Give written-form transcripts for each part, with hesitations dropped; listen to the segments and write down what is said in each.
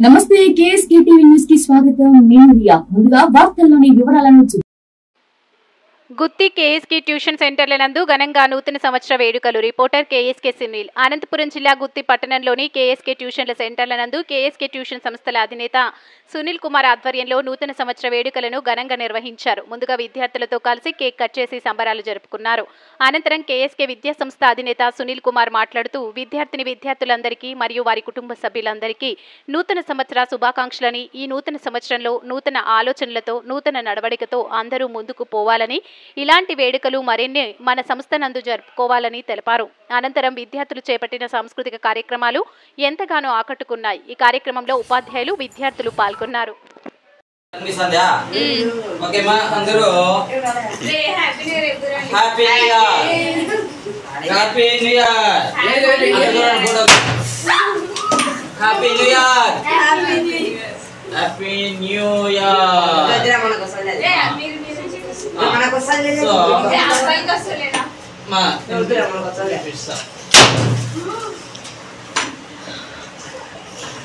నమస్తే KSK TV news కి స్వాగతం. నేను రియా. ముందుగా వార్తల్లోని వివరాలను గుత్తి కేఎస్కే ట్యూషన్ సెంటర్ల నందు ఘనంగా నూతన సంవత్సర వేడుకలు. Reporter KSK Sunil. అనంతపురం జిల్లా గుత్తి పట్టణంలోని కేఎస్కే ట్యూషన్ల సెంటర్ల నందు కేఎస్కే ట్యూషన్ సంస్థల అధినేత సునీల్ కుమార్ ఆధ్వర్యంలో నూతన సంవత్సర వేడుకలను ఘనంగా నిర్వహించారు. ముందుగా విద్యార్థులతో కలిసి కేక్ కట్ చేసి సంబరాలు జరుపుకున్నారు. అనంతరం కేఎస్కే విద్యా సంస్థ అధినేత సునీల్ కుమార్ మాట్లాడుతూ విద్యార్థులందరికీ మరియు వారి కుటుంబ సభ్యులందరికీ నూతన సంవత్సర శుభాకాంక్షలని, ఈ నూతన సంవత్సరంలో నూతన ఆలోచనలతో, నూతన నడవడికతో అందరూ ముందుకు పోవాలని, ఇలాంటి వేడుకలు మరిన్ని మన సంస్థ నందు జరుపుకోవాలని తెలిపారు. అనంతరం విద్యార్థులు చేపట్టిన సాంస్కృతిక కార్యక్రమాలు ఎంతగానో ఆకట్టుకున్నాయి. ఈ కార్యక్రమంలో ఉపాధ్యాయులు, విద్యార్థులు పాల్గొన్నారు.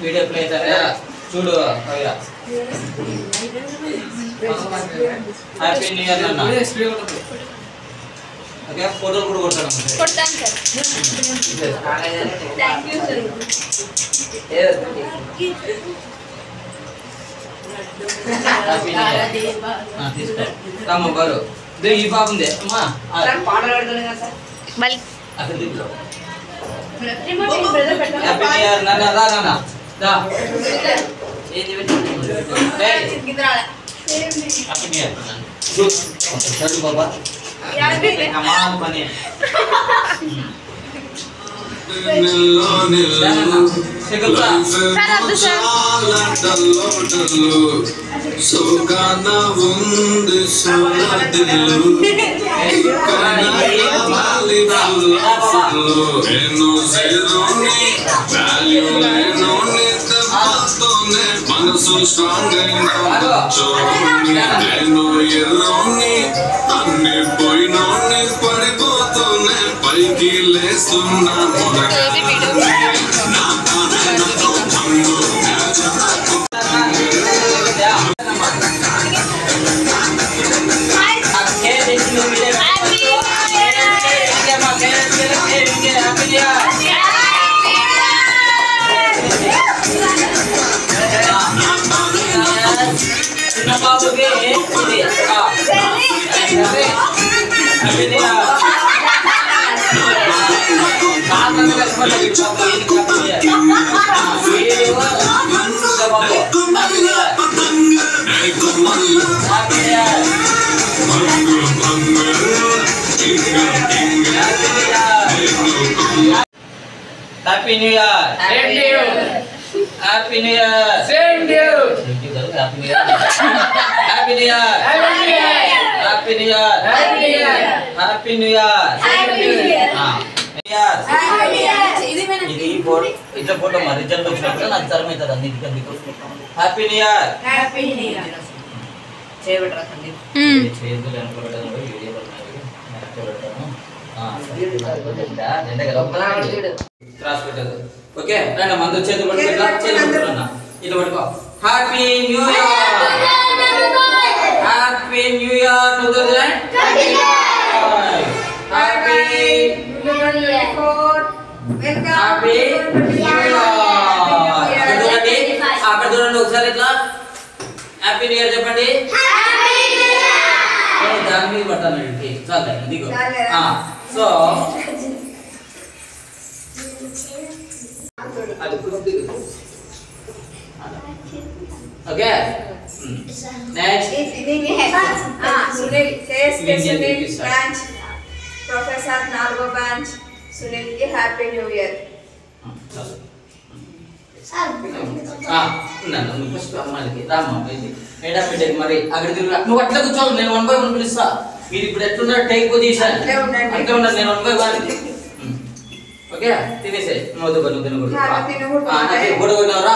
వీడియో ప్లే అవుతారా చూడు. హ్యాపీ న్యూ ఇయర్ అన్న. ఓకే, ఫోటోలు కూడా కొడతాను sir. Thank you sir. Happy new year. తీసుకో రామ్మ బారు. ఈ పాప ఉంది అమ్మా. పాట పాడుతున్నా కదా సార్. మళ్ళీ అక్కడ దిగులో హ్యాపీ న్యూ ఇయర్ నాన్న. రా నాన్న దా. ఏంది హ్యాపీ న్యూ ఇయర్ చదువు బాబా. అమ్మ పని మనసు స్ట్రాంగ్ నేను ఎల్లోని అన్ని పోయినోని పడిపోతూనే పైకి లేస్తున్నా. Happy new year. Same to you. Happy new year. Same to you. Happy new year. Happy new year. Happy new year. Happy new year. Happy new year. Happy new year. ఇది photo ఇట్లా photo మరి result వచ్చినప్పుడు నాకు తరం అవుతుంది అన్నిటికీ. Happy new year. Happy new year. చేయబెట్టరా తండ్రి. చేతులు అనుకోవడం వీడియో ఓకే రండి. మందు చేతులు పట్టుకుంటా. ఇది పట్టుకో. Happy new year. Happy new year 2025. Happy happy new year. అక్కడ చూడండి ఒకసారి ఇట్లా హ్యాపీ న్యూ ఇయర్ చెప్పండి. దాని మీద పట్టానండి చాలా ఇదిగో. So okay next Sunil KSK Sunil branch professor 4వ బ్రాంచ్ సునీల్ కి హ్యాపీ న్యూ ఇయర్. మరి అక్కడ నువ్వు అట్లా కూర్చోవాలి. నేను 1 by 1 పిలుస్తా. మీరు ఇప్పుడు ఎట్లున్నారు టేక్ పొజిషన్ అంతే ఉన్నారు. నేను 1 by 1. ఓకే తినేసే నువ్వు తినకూడదు. కూడా కొన్నావురా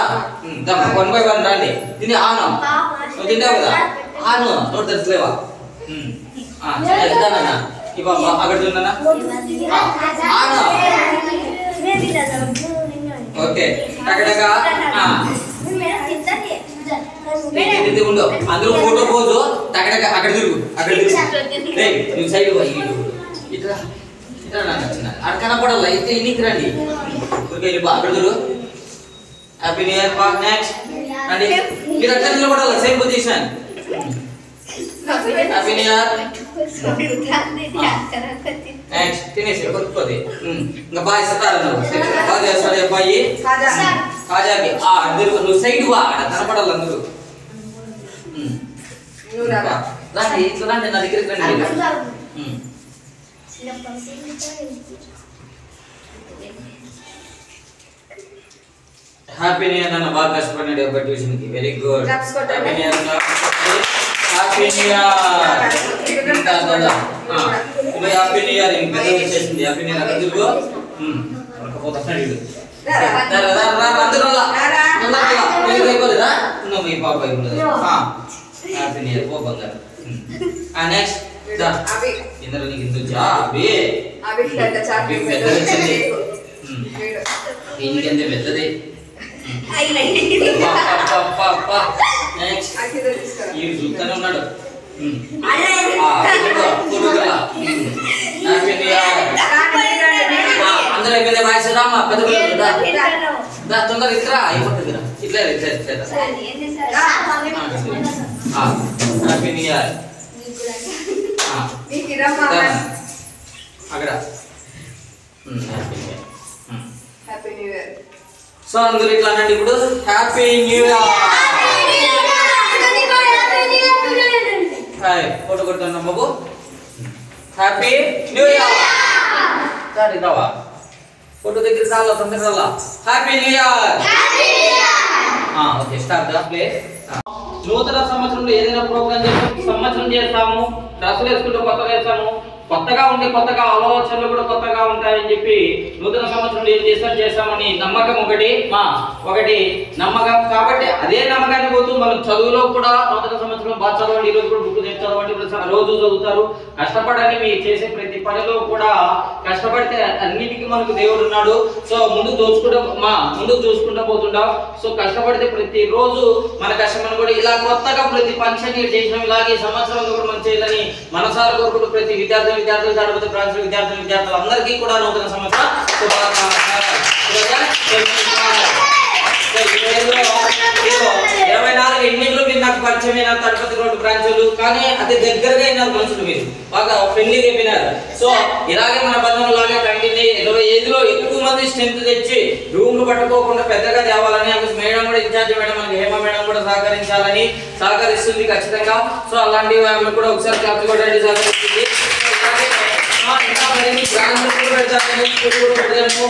1 by 1 రండి. తిని ఆను నువ్వు తింటావు కదా. ఆను నోట్ తెలుసులేవా. ఇవ్వ అక్కడ తిన్నా. ఆను ఓకే టకటక ఉండు అందరూ ఫోటో పోజు అక్కడ తిరుగు నువ్వు సైడ్ ఇట్లా ఇట్లా అక్కడ కనపడాలి అయితే ఇన్నికి రండి వెళ్ళిపో అక్కడ తిరుగు happy new year Pak next రండి మీరు అక్కడ నిలబడాలి same position happy new year next తినేసి కొట్టుకోది ఇంకా బాయ్ సతారు బాగా చేస్తాడు అబ్బాయి కాజాకి అందరూ నువ్వు సైడ్ వా కనపడాలి అందరూ రండి ఇట్లా రండి నా దగ్గరికి రండి హ్యాపీ న్యూ ఇయర్ అన్న బాగా కష్టపడినాడు ఒక ట్యూషన్ కి very good happy new year happy new year happy new year ఇంక పెద్ద వచ్చేసింది హ్యాపీ న్యూ ఇయర్ అందరూ పోతాడు అందరూ అయిపోలేదా నువ్వు ఈ పాప అయిపోలేదు హ్యాపీ న్యూ ఇయర్ పో బంగారు నెక్స్ట్ ఇందులో నీకు ఇందుకు జాబీ పెద్ద వచ్చింది ఇంకెంత పెద్దది నెక్స్ట్ ఈ చూస్తూనే ఉన్నాడు అందరూ అయిపోయింది బాయ్ రామ్మా పెద్ద తొందరగా ఇట్లా అయిపోతుంది ఇట్లా హ్యాపీ న్యూ ఇయర్ అక్కడ హ్యాపీ న్యూ ఇయర్ సో అందరూ ఇట్లా అనండి ఇప్పుడు happy new year hi photo కొడుతున్నా బాబు హ్యాపీ న్యూ ఇయర్ సరే రావా ఫోటో దగ్గర రాలా తొందరగా రాలా happy new year okay start the play నూతన సంవత్సరంలో ఏదైనా ప్రోగ్రామ్ చేస్తాము సంవత్సరం చేస్తాము డ్రెస్సులు వేసుకుంటూ కొత్తగా వేస్తాము కొత్తగా ఉండే కొత్తగా ఆలోచనలు కూడా కొత్తగా ఉంటాయని చెప్పి నూతన సంవత్సరంలో ఏం చేస్తామని నమ్మకం ఒకటి నమ్మకం కాబట్టి అదే నమ్మకాన్ని పోతూ మనం చదువులో కూడా నూతన సంవత్సరం బాగా చదవండి ఈ రోజు కూడా బుక్ చదవండి రోజు చదువుతారు కష్టపడాలి మీరు చేసే ప్రతి పనిలో కూడా కష్టపడితే అన్నిటికీ మనకు దేవుడు ఉన్నాడు సో ముందుకు చూసుకుంటూ పోతుంటాం సో కష్టపడితే ప్రతి రోజు మన కష్టమని కూడా ఇలా కొత్తగా ప్రతి ఫంక్షన్ చేసినాం ఇలాగే సంవత్సరం కూడా మనం చేయాలని మనసారా కోరుకుంటూ ప్రతి విద్యార్థులు తరగతి ప్రాంతాల విద్యార్థులు అందరికీ కూడా నూతన సంవత్సర శుభాకాంక్షలు 24 ఎన్నికలు మీరు నాకు పరిచయమైన తడపతి రోడ్డు బ్రాంచులు కానీ అతి దగ్గరగా అయినారు మనుషులు మీరు బాగా ఫ్రెండ్లీగా అయిపోయినారు సో ఇలాగే మన బంధంలో లాగే కంటిన్యూ 25లో ఎక్కువ మంది స్ట్రెంత్ తెచ్చి రూమ్లు పట్టుకోకుండా పెద్దగా తేవాలని మేడం కూడా ఇన్ఛార్జ్ మేడం మనకి హేమ మేడం కూడా సహకరించాలని సహకరిస్తుంది ఖచ్చితంగా సో అలాంటివి ఆమె కూడా ఒకసారి క్లాప్ కూడా సహకరిస్తుంది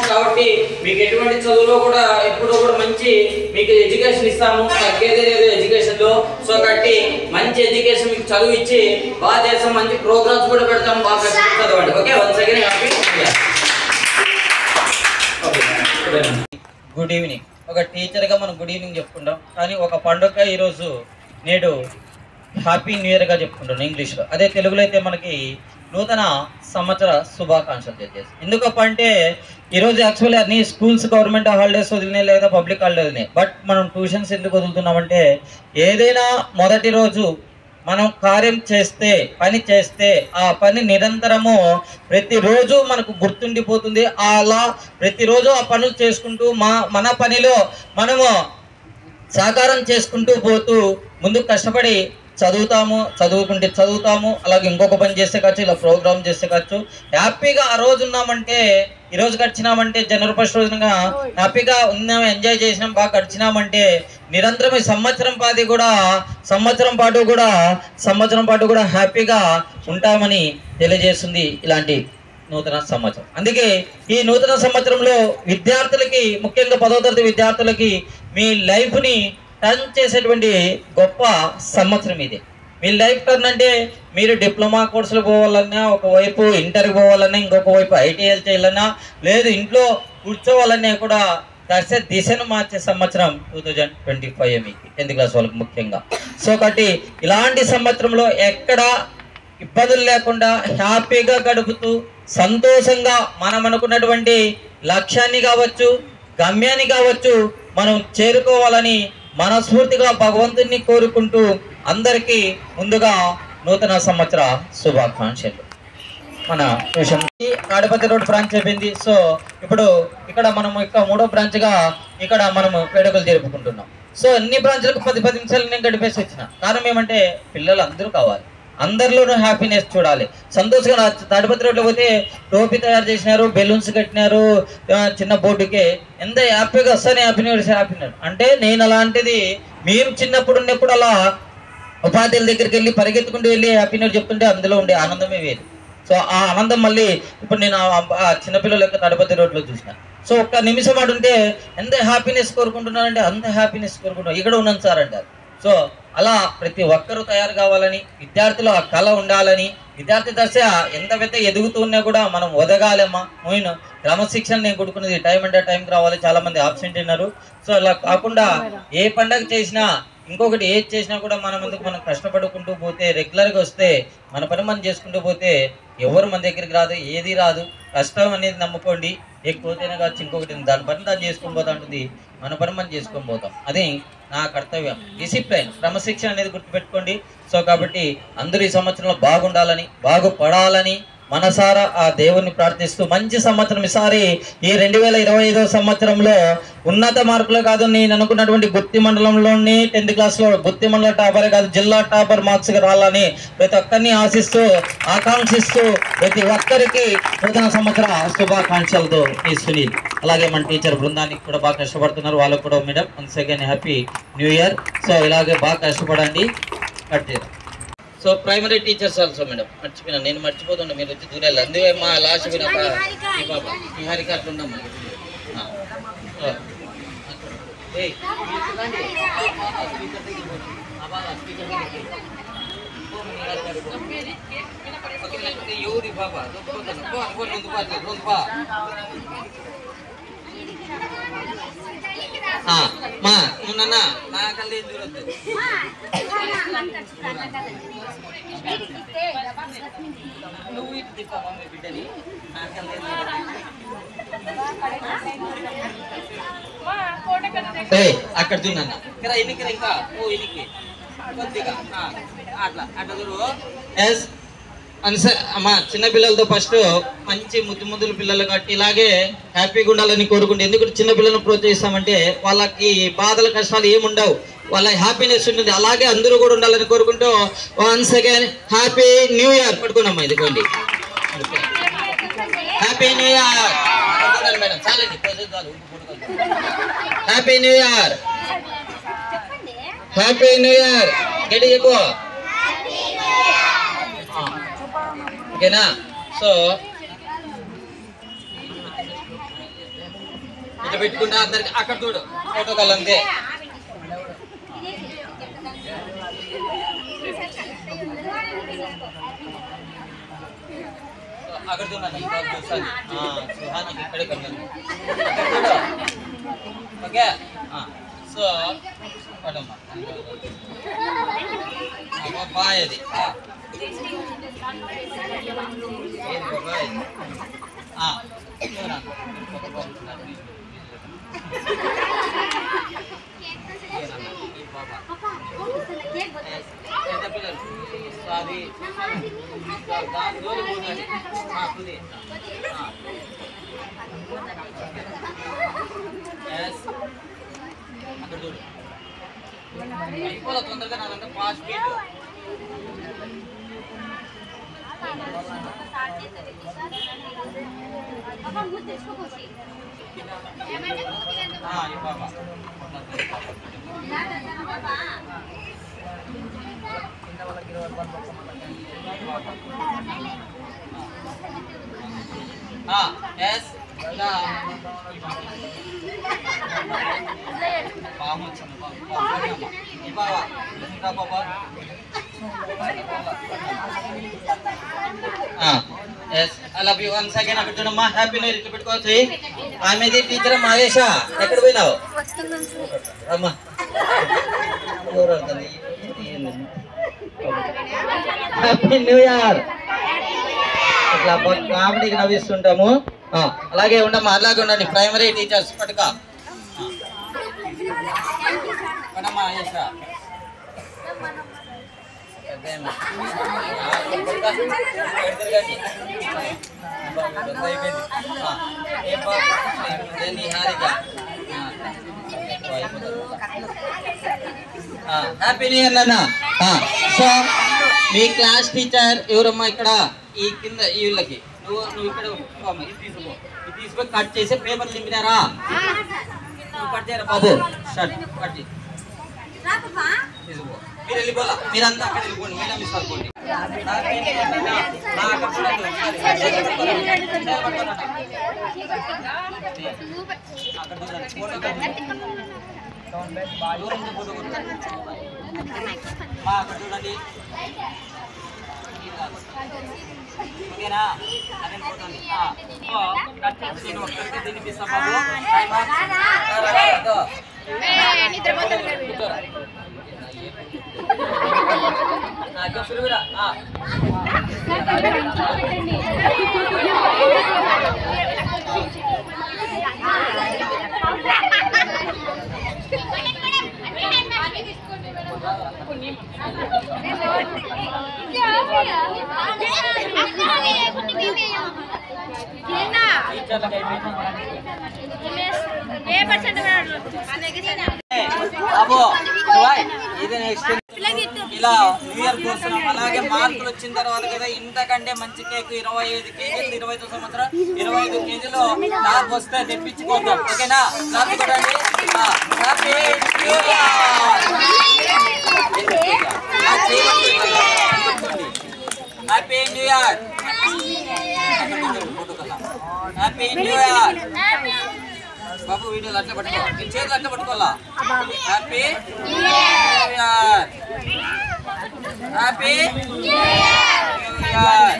కాబట్టి మీకు ఎటువంటి చదువులో కూడా ఎప్పుడు కూడా మంచి మీకు ఎడ్యుకేషన్ ఇస్తాము తగ్గేదే లేదు ఎడ్యుకేషన్ లో సో కాబట్టి మంచి ఎడ్యుకేషన్ మీకు చదువు ఇచ్చి బాగా చేస్తాం మంచి ప్రోగ్రామ్స్ కూడా పెడతాం బాగా చదవండి okay once again happy good evening ఒక టీచర్గా మనం గుడ్ ఈవినింగ్ చెప్పుకుంటాం కానీ ఒక పండుగ ఈరోజు నేడు హ్యాపీ న్యూ ఇయర్గా చెప్పుకుంటాం ఇంగ్లీష్లో అదే తెలుగులో అయితే మనకి నూతన సంవత్సర శుభాకాంక్షలు తెలియజేస్తాం ఎందుకప్ప అంటే ఈరోజు యాక్చువల్లీ అన్ని స్కూల్స్ గవర్నమెంట్ హాలిడేస్ వదిలినాయి లేదా పబ్లిక్ హాలిడే వదిలినాయి బట్ మనం ట్యూషన్స్ ఎందుకు వదులుతున్నామంటే ఏదైనా మొదటి రోజు మనం కార్యం చేస్తే పని చేస్తే ఆ పని నిరంతరము ప్రతిరోజు మనకు గుర్తుండిపోతుంది అలా ప్రతిరోజు ఆ పనులు చేసుకుంటూ మన పనిలో మనము సాకారం చేసుకుంటూ పోతూ ముందుకు కష్టపడి చదువుతాము అలాగే ఇంకొక పని చేస్తే కావచ్చు ఇలా ప్రోగ్రామ్ చేస్తే కావచ్చు హ్యాపీగా ఆ రోజు ఉన్నామంటే ఈ రోజు గడిచినామంటే జనవరి 1 రోజున హ్యాపీగా ఉన్నాము ఎంజాయ్ చేసినాం బాగా గడిచినామంటే నిరంతరం ఈ సంవత్సరం పాటు కూడా హ్యాపీగా ఉంటామని తెలియజేస్తుంది ఇలాంటి నూతన సంవత్సరం అందుకే ఈ నూతన సంవత్సరంలో విద్యార్థులకి ముఖ్యంగా 10వ తరగతి విద్యార్థులకి మీ లైఫ్ని టర్న్ చేసేటువంటి గొప్ప సంవత్సరం ఇది మీ లైఫ్ టర్న్ అంటే మీరు డిప్లొమా కోర్సులు పోవాలన్నా ఒకవైపు ఇంటర్కి పోవాలన్నా ఇంకొక వైపు ఐటీఎల్ చేయాలన్నా లేదు ఇంట్లో కూర్చోవాలన్నా కూడా దిశను మార్చే సంవత్సరం 2025 మీకు 10th క్లాస్ వాళ్ళకి ముఖ్యంగా సో కాబట్టి ఇలాంటి సంవత్సరంలో ఎక్కడ ఇబ్బందులు లేకుండా హ్యాపీగా గడుపుతూ సంతోషంగా మనం అనుకున్నటువంటి లక్ష్యాన్ని కావచ్చు గమ్యాన్ని కావచ్చు మనం చేరుకోవాలని మనస్ఫూర్తిగా భగవంతుని కోరుకుంటూ అందరికీ ముందుగా నూతన సంవత్సర శుభాకాంక్షలు. మన ట్యూషన్ తాడిపత్రి రోడ్ బ్రాంచ్ అయిపోయింది. సో ఇప్పుడు ఇక్కడ మనం ఇక్కడ 3వ బ్రాంచ్గా ఇక్కడ మనము వేడుకలు జరుపుకుంటున్నాం. సో అన్ని బ్రాంచ్లకు 10 నిమిషాలు నేను గడిపేసి వచ్చిన కారణం ఏమంటే పిల్లలు అందరూ కావాలి, అందరిలోనూ హ్యాపీనెస్ చూడాలి, సంతోషంగా. తాడిపత్రి రోడ్లో పోతే టోపీ తయారు చేసినారు, బెలూన్స్ కట్టినారు చిన్న బోర్డుకి, ఎంత హ్యాపీగా వస్తానే happy new year happy new year అంటే నేను అలాంటిది మేము చిన్నప్పుడు ఉన్నప్పుడు అలా ఉపాధ్యాయుల దగ్గరికి వెళ్ళి పరిగెత్తుకుంటూ వెళ్ళి హ్యాపీ న్యూ ఇయర్ చెప్తుంటే అందులో ఉండే ఆనందమే వేరు. సో ఆ ఆనందం మళ్ళీ ఇప్పుడు నేను చిన్నపిల్లల యొక్క తాడిపత్రి రోడ్లో చూసిన. సో ఒక్క నిమిషం ఆడుంటే ఎంత హ్యాపీనెస్ కోరుకుంటున్నారంటే అంత హ్యాపీనెస్ కోరుకుంటున్నాను. ఇక్కడ ఉన్నాను సార్ అంటారు. సో అలా ప్రతి ఒక్కరూ తయారు కావాలని, విద్యార్థులు ఆ కళ ఉండాలని, విద్యార్థి దశ ఎంత పెద్ద ఎదుగుతూ ఉన్నా కూడా మనం వదగాలమ్మా. నేను క్రమశిక్షణ నేను కొడుకున్నది టైం అంటే టైంకి రావాలి. చాలా మంది ఆబ్సెంట్ అయినారు. సో అలా కాకుండా ఏ పండగ చేసినా ఇంకొకటి ఏది చేసినా కూడా మన ముందుకు మనం కష్టపడుకుంటూ పోతే, రెగ్యులర్గా వస్తే, మన పని మనం చేసుకుంటూ పోతే ఎవరు మన దగ్గరికి రాదు, ఏది రాదు. కష్టం అనేది నమ్ముకోండి, ఎక్కువతేనే కావచ్చు ఇంకొకటి దాని పని దాన్ని చేసుకొని పోతా ఉంటుంది, మన పని మనం చేసుకొని పోతాం. అది నా కర్తవ్యం. డిసిప్లైన్, క్రమశిక్షణ అనేది గుర్తుపెట్టుకోండి. సో కాబట్టి అందరూ ఈ సంవత్సరంలో బాగుండాలని, బాగుపడాలని మనసారా ఆ దేవుణ్ణి ప్రార్థిస్తూ మంచి సంవత్సరం ఈసారి ఈ 2025వ సంవత్సరంలో ఉన్నత మార్కులు కాదు, నేను అనుకున్నటువంటి గుత్తి మండలంలోని 10th క్లాస్లో గుత్తి మండల టాపరే కాదు జిల్లా టాపర్ మార్క్స్గా రావాలని ప్రతి ఒక్కరిని ఆశిస్తూ ఆకాంక్షిస్తూ ప్రతి ఒక్కరికి నూతన సంవత్సర శుభాకాంక్షలతో ఈ సునీల్, అలాగే మన టీచర్ బృందానికి కూడా బాగా కష్టపడుతున్నారు, వాళ్ళకు కూడా madam once again happy new year. So ఇలాగే బాగా కష్టపడండి. Cut. So primary teachers also madam మర్చిపోయినా, నేను మర్చిపోతుండే మీరు వచ్చి దూరాలి. అందుకే మా లాస్ట్ ఈ హారిక అట్లున్నాం. ఎవరి బాబా మా నువ్వు నా కల్లి దూరొద్దు. నువ్వు ఇటు తిప్పావా మీ బిడ్డని, నా కల్లి అక్కడ తిన్నా ఇక్కడ ఎన్నికలు ఇంకా ఓ ఎన్నికి కొద్దిగా అట్లా అట్లా దూరు. ఎస్ అమ్మా చిన్నపిల్లలతో ఫస్ట్ మంచి ముద్దుల పిల్లలు కట్టి ఇలాగే హ్యాపీగా ఉండాలని కోరుకుంటే, ఎందుకంటే చిన్నపిల్లలను ప్రోత్సహిస్తామంటే వాళ్ళకి బాధల కష్టాలు ఏముండవు, వాళ్ళ హ్యాపీనెస్ ఉంటుంది. అలాగే అందరూ కూడా ఉండాలని కోరుకుంటూ once again happy new year పట్టుకున్నామ్మా. ఇదిగోండి హ్యాపీ న్యూ ఇయర్ మేడం, చాలండి happy new year, happy new year గట్టి ఎక్కువ ఓకేనా. సో ఇట్లా పెట్టుకుంటా అందరికి అక్కడ చూడు ఫోటో కల్ అంతే. అక్కడ చూడండి ఇక్కడే కన్నాను ఓకే. సో బాయ్ అది అక్కడ చూడు అయిపోలే తొందరగా నాకంటే fast gate. I love you once again. అక్కడ చూడమ్మా హ్యాపీ న్యూ ఇయర్ పెట్టుకోవచ్చు. ఆమెది టీచర్ మహేష ఎక్కడ పోయినావు అమ్మా హ్యాపీ న్యూ ఇయర్. ఇట్లా కామెడీకి నవ్విస్తుంటాము. అలాగే ఉండమ్మా అలాగే ఉండండి ప్రైమరీ టీచర్స్ పట్టుక అక్కడమ్మా చేసా హ్యాపీ న్యూ ఇయర్ అన్న. సో మీ క్లాస్ టీచర్ ఎవరమ్మా ఇక్కడ ఈ కింద ఈ వీళ్ళకి నువ్వు ఇక్కడ ఇది తీసుకొని కట్ చేసి పేపర్ నింపినారా? కట్ చేయరా బాబు, షర్ట్ కట్ చేసి తీసుకో. మీరు వెళ్ళిపోలా, మీరంతా అక్కడ వెళ్ళిపోండి, మేడం మిస్ అనుకోండి. అక్కడ చూడండి, ఓకేనా? అదే పోతుంది. తినిపిస్తా బాబు. ఇది నెక్స్ట్ ఇలా న్యూ ఇయర్ కోరుతున్నాం. అలాగే మార్కులు వచ్చిన తర్వాత కదా ఇంతకంటే మంచి కేక్ 25 కేజీలు 25 సంవత్సరం 25 కేజీలు నాకు వస్తే తెప్పించుకోద్దాం. ఓకేనా? నాకు చూడండి. Happy new year. Happy new year. Happy new year బాబు. వీడియోలు అట్లా పట్టుకో, చేతులు అట్లా పట్టుకోవాలా. Happy new year. Happy new year.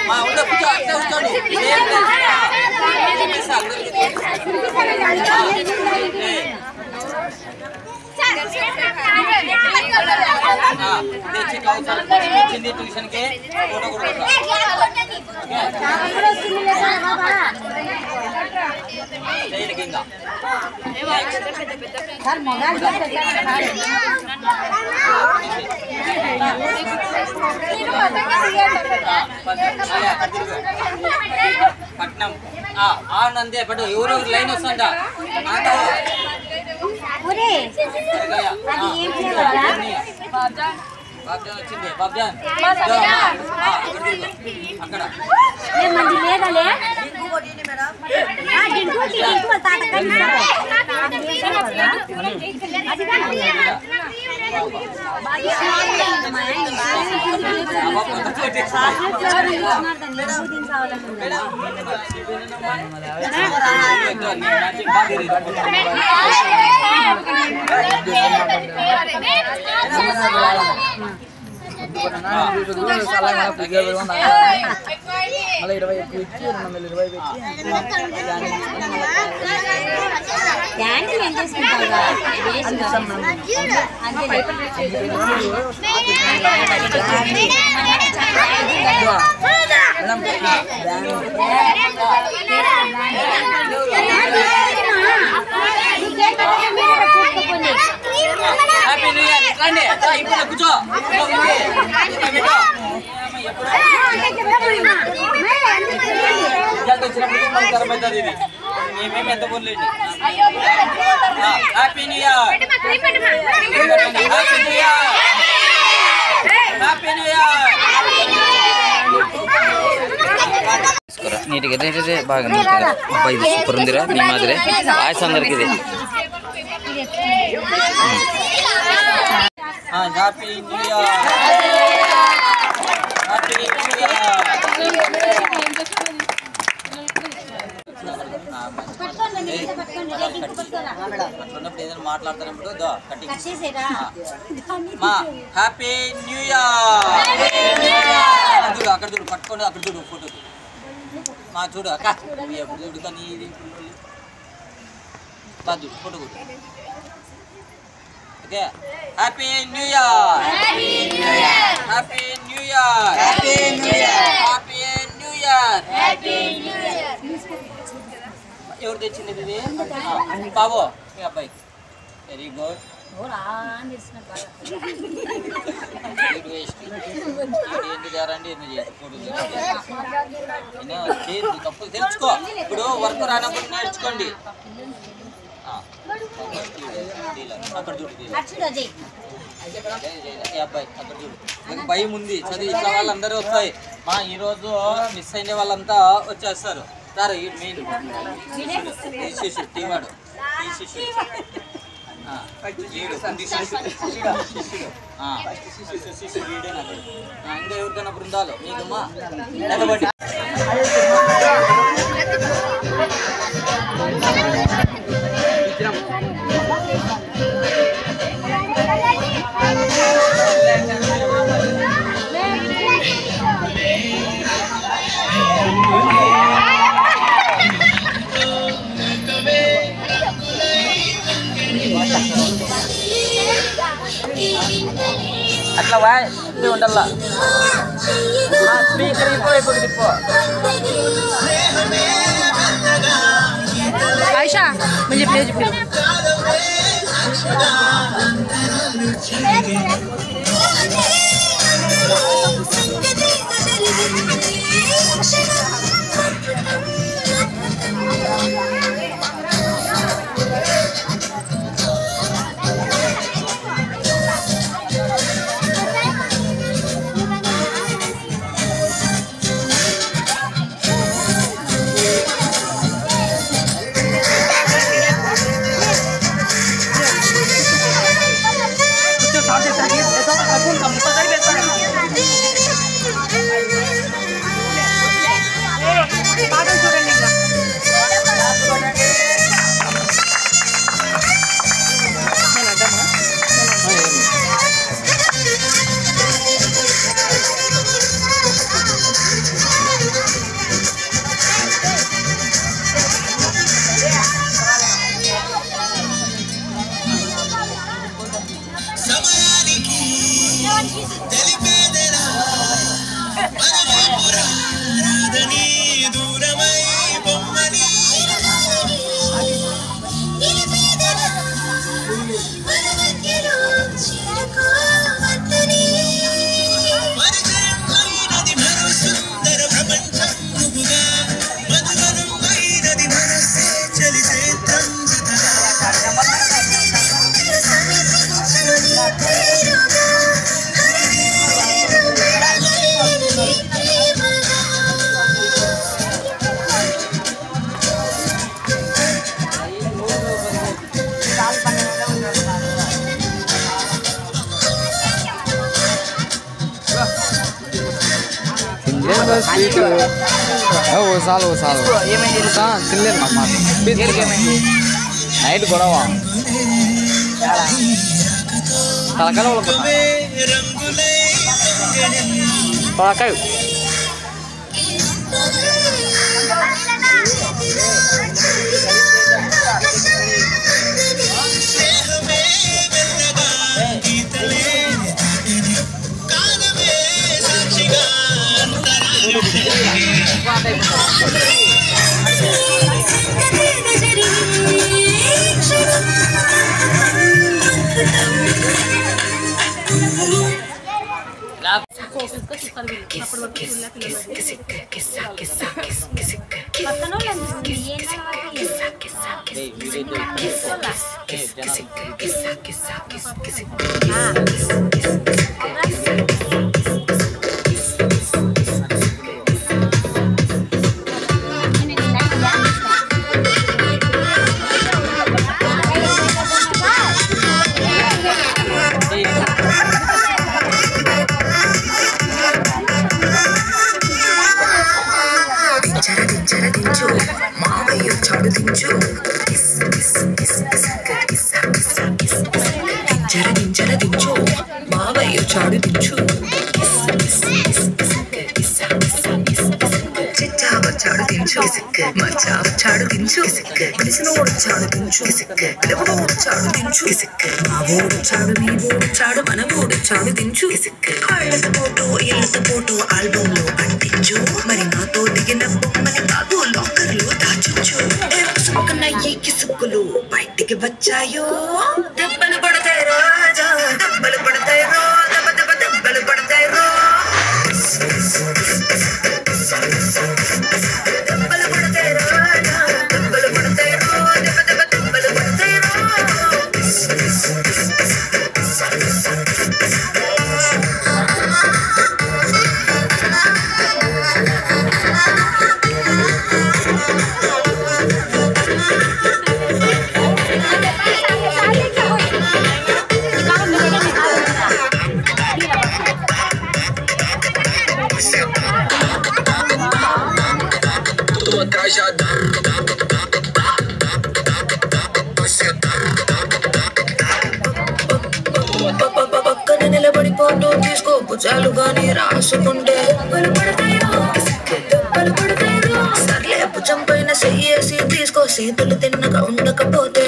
మా ఉండ కూర్చో, అట్లా కూర్చోండి. వచ్చింది ట్యూషన్ కి ఫోటో కూడా పట్నం ఆనందే పట్టు ఎవరు లైన్ వస్తుందా? బాబ్జాన్ వచ్చింది. బాబ్జాన్ అక్కడ హ్యాపీ న్యూ ఇయర్. రండి ఇప్పుడు కూర్చో. వచ్చినప్పుడు మనకు అర్థమవుతుంది. ఇది మేమేమి ఎంత పోలేండి. Happy new year. Happy new year. Happy new year. నీట్గా రేటే బాగా నీట్గా. అబ్బాయి ఇది సూపర్ ఉందిరా, నీ మాదిరే వాయిస్ అందరికి ఇది. Happy new year. Happy new year. అట్లున్నప్పుడు ఏదైనా మాట్లాడుతున్నప్పుడు కటింగ్ మా హ్యాపీ న్యూ ఇయర్. చూడు అక్కడ చూడు, పట్టుకోండి అక్కడ చూడు ఫోటో మా చూడు అక్క ఎప్పుడు చూడు కానీ ఇది చూడు ఫోటో కూడా. Okay happy new year. Happy new year. Happy new year. Happy new year. ఎవరు తెచ్చింది ఇది బాబు మీ అబ్బాయి వెరీ గుడ్ తప్పులు తెలుసుకో ఇప్పుడు వర్క్ రానప్పుడు నేర్చుకోండి అక్కడ చూడు అబ్బాయి అక్కడ చూడు నాకు భయం ఉంది చదివి ఇట్లా వాళ్ళందరూ వస్తాయి మా ఈరోజు మిస్ అయిన వాళ్ళంతా వచ్చేస్తారు సార్ ఈ మెయిన్ శిష్యుడు టీవాడు ఈ శిష్యుడు ఇంకా ఎవరికైనా బృందాలు నీకమ్మా నిలబడి అట్లా వాయ్ ఉండాల స్పీకర్ ఇప్పుడు తిప్పో ఆయిషా मुझे प्लीज वो साल నైట్ గొడవ తలకాయ తలకాయ ఆల్బమ్ లో అంటించు మరి నాతో దిగిన బొమ్మని బాబు లాకర్ లో దాచు చాయో దెబ్బలు పడతాయి రాజా దెబ్బలు పడతాయి రో దెబ్బ దెబ్బ దెబ్బలు పడతాయి రో దెబ్బలు పడతాయి రాజా దెబ్బలు పడతాయి రో దెబ్బ దెబ్బ దెబ్బలు పడతాయి రో పక్కన నిలబడి ఫోటో తీసుకో భుజాలు గాని రాసుకుంటే సర్లే భుజం పైన చెయ్యేసి తీసుకో చేతులు తిన్నగా ఉండకపోతే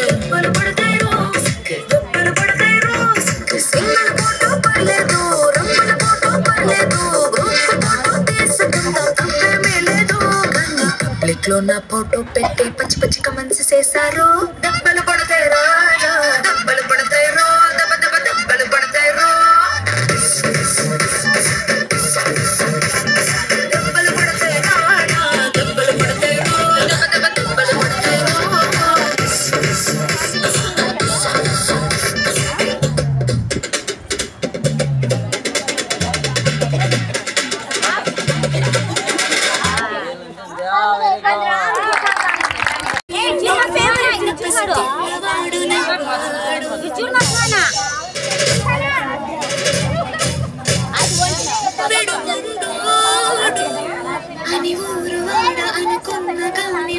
సింగిల్ ఫోటో పర్లేదు రమ్మల ఫోటో పర్లేదు గ్రూప్ ఫోటో తీసుకుందాం తప్పేమీ లేదు కానీ పబ్లిక్ లో నా ఫోటో పెట్టి పచ్చి పచ్చిగా మంచి చేశారు దెబ్బలు పడతాయి రాజా దెబ్బలు పడతాయి రో దెబ్బ దెబ్బ దెబ్బలు పడతాయి రో దెబ్బలు పడతాయి రాజా దెబ్బలు పడతాయి రో దెబ్బ దెబ్బ దెబ్బలు పడతాయి రో అని ఊరు వాడ అనుకున్న కాని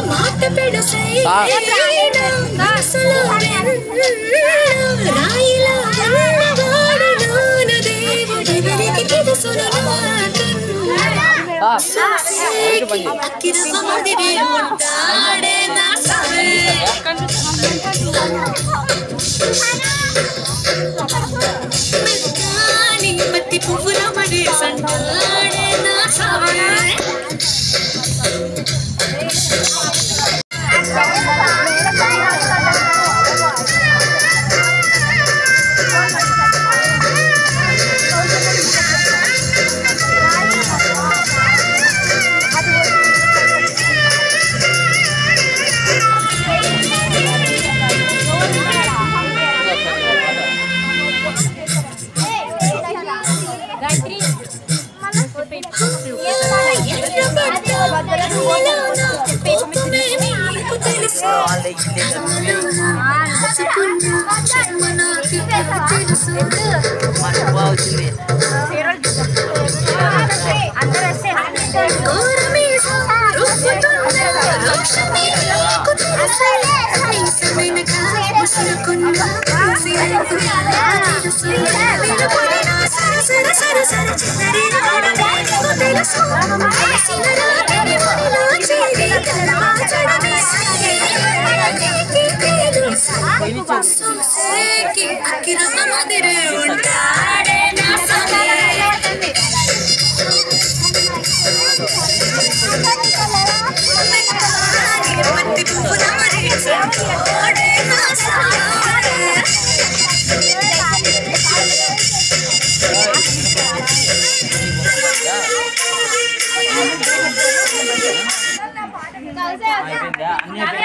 మాట పెడు రాయిలా దేవుడెవరికి తెలుసును అక్కిన సమాధిని ఉంటాడే నా సరే మెత్తాని పత్తి పువ్వుల మడి సంటాడే నా సరే అయిపోయిందా? అన్నీ అయిపోయిందా?